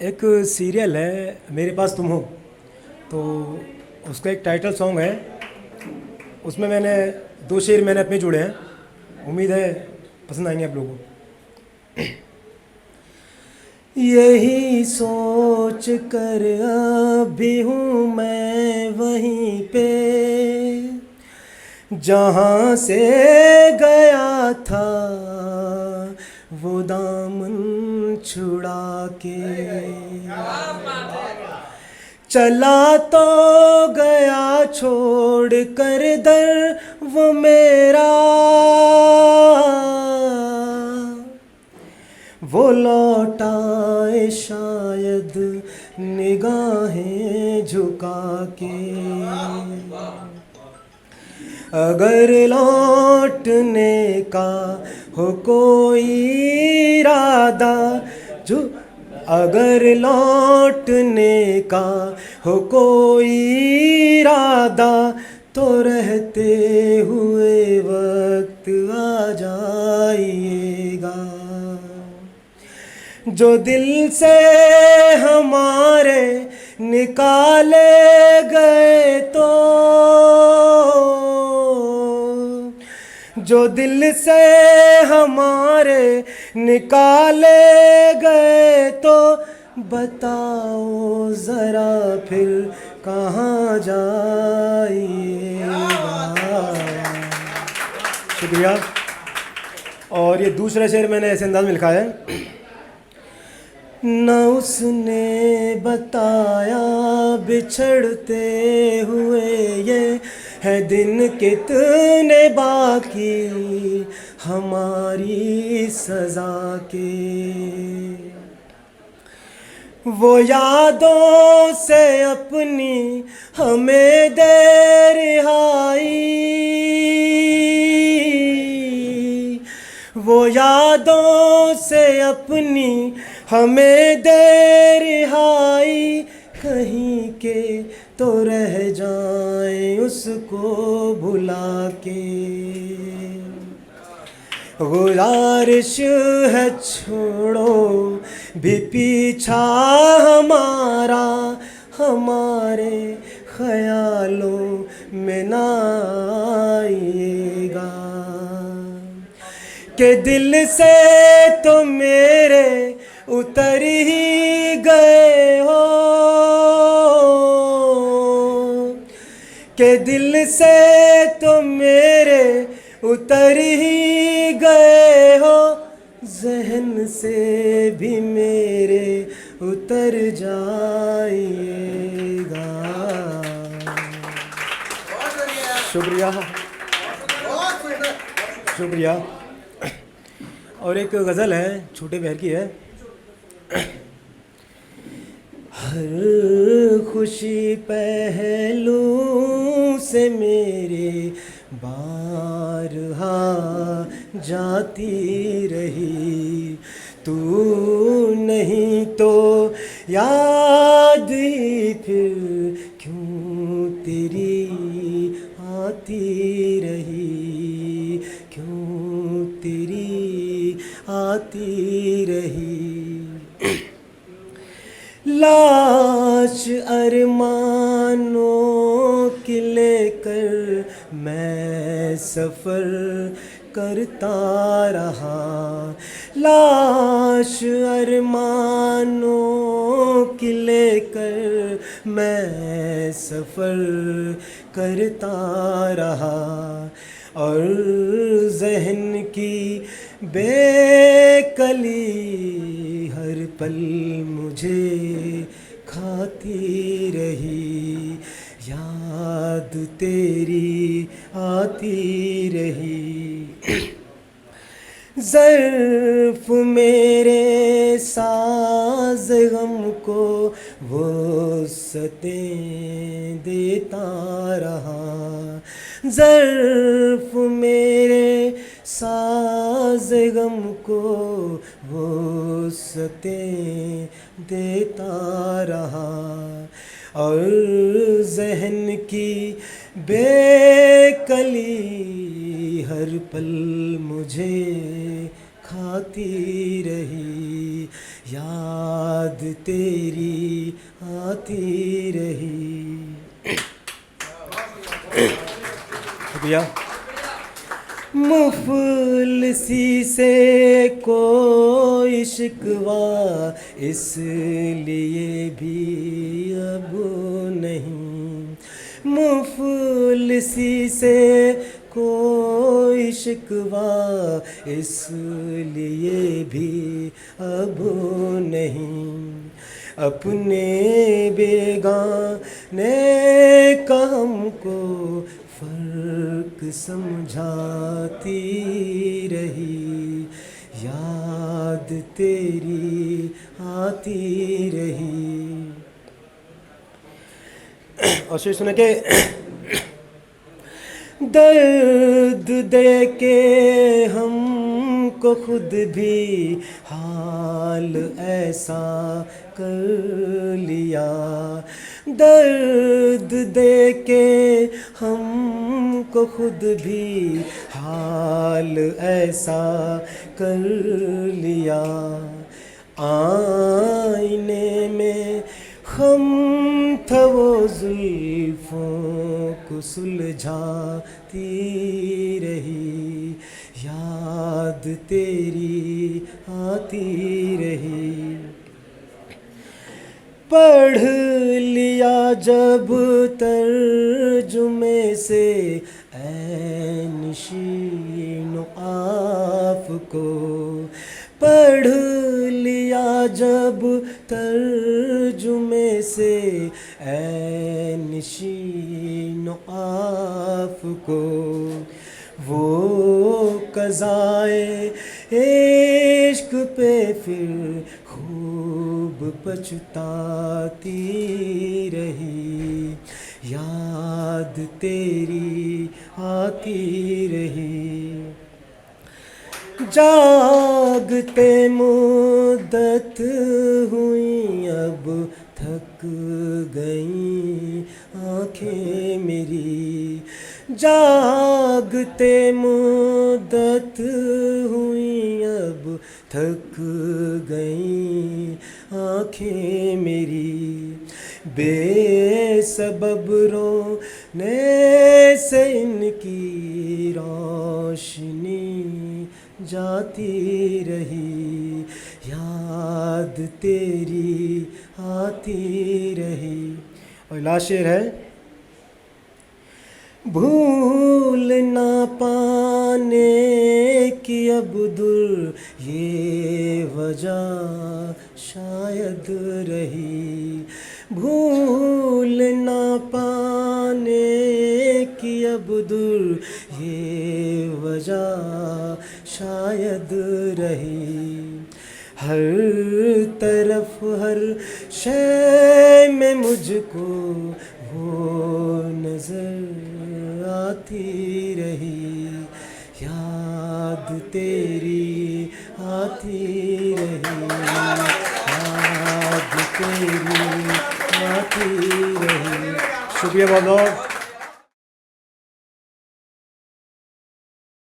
एक सीरियल है मेरे पास तुम हो, तो उसका एक टाइटल सॉन्ग है। उसमें मैंने दो शेर मैंने अपने जुड़े हैं, उम्मीद है पसंद आएंगे आप लोगों को। यही सोच कर अभी हूँ मैं वहीं पे जहाँ से गया था वो दामन छुड़ा के। चला तो गया छोड़ कर दर वो मेरा, वो लौटाए शायद निगाहें झुका के। अगर लौटने का हो कोई इरादा, जो अगर लौटने का हो कोई इरादा तो रहते हुए वक्त आ जाइएगा। जो दिल से हमारे निकाले गए तो, जो दिल से हमारे निकाले गए तो बताओ ज़रा फिर कहाँ जाइएगा। शुक्रिया। और ये दूसरा शेर मैंने ऐसे अंदाज में लिखा है। न उसने बताया बिछड़ते हुए ये है दिन कितने बाकी हमारी सज़ा के। वो यादों से अपनी हमें दे रिहाई, वो यादों से अपनी हमें दे रिहाई। कहीं के तो रह जाएं उसको भुला के। गुज़ारिश है छोड़ो भी पीछा हमारा, हमारे ख्यालों में ना आइएगा। के दिल से तो मेरे उतर ही गए हो, के दिल से तो मेरे उतर ही गए हो, ज़हन से भी मेरे उतर जाइएगा। शुक्रिया शुक्रिया। और एक गज़ल है छोटे बहर की है। हर खुशी पहलू से मेरे बारहा जाती रही, तू नहीं तो याद ही फिर क्यों तेरी आती रही, क्यों तेरी आती रही। लाश अरमानों की लेकर मैं सफ़र करता रहा, लाश अरमानों की लेकर मैं सफ़र करता रहा। और ज़हन की बेकली हर पल मुझे खाती रही, याद तेरी आती रही। ज़र्फ़ मेरे साज़ गम को वुस्अतें देता रहा, ज़र्फ़ मेरे साज़ गम को वुस्अतें देता रहा। और ज़हन की बेकली हर पल मुझे आती रही, याद तेरी आती रही। शुक्रिया। मुफलिसी से कोई शिकवा इसलिए भी अब नहीं, मुफलिसी से कोई शिकवा इसलिए भी अब नहीं, अपने बेगाने का हमको फर्क समझाती रही, याद तेरी आती रही। और शेर सुने के दर्द दे के हमको खुद भी हाल ऐसा कर लिया, दर्द दे के हमको खुद भी हाल ऐसा कर लिया, आईने में हम था वो जुल्फों को सुलझाती रही, याद तेरी आती रही। पढ़ लिया जब तर्जुमे से ऐ नशीनो आपको, पढ़ लिया जब तर्जुमे से ऐ नशीनो आपको, वो कज़ाए इश्क पे फिर खूब पछताती रही, याद तेरी आती रही। जागते मुद्दत हुई अब थक गई आँखें मेरी, जागते मुद्दत हुई अब थक गई आँखें मेरी, बेसबब रोने से इनकी रोशनी जाती रही, याद तेरी आती रही। और लास्ट शेर है, भूल ना पाने की अब दूर ये वजह शायद रही, भूल ना पाने की अब दूर ये वजह शायद रही, हर तरफ हर शय में मुझको वो नजर आती रही, याद तेरी आती रही, याद तेरी आती रही। शुक्रिया बहुत बहुत।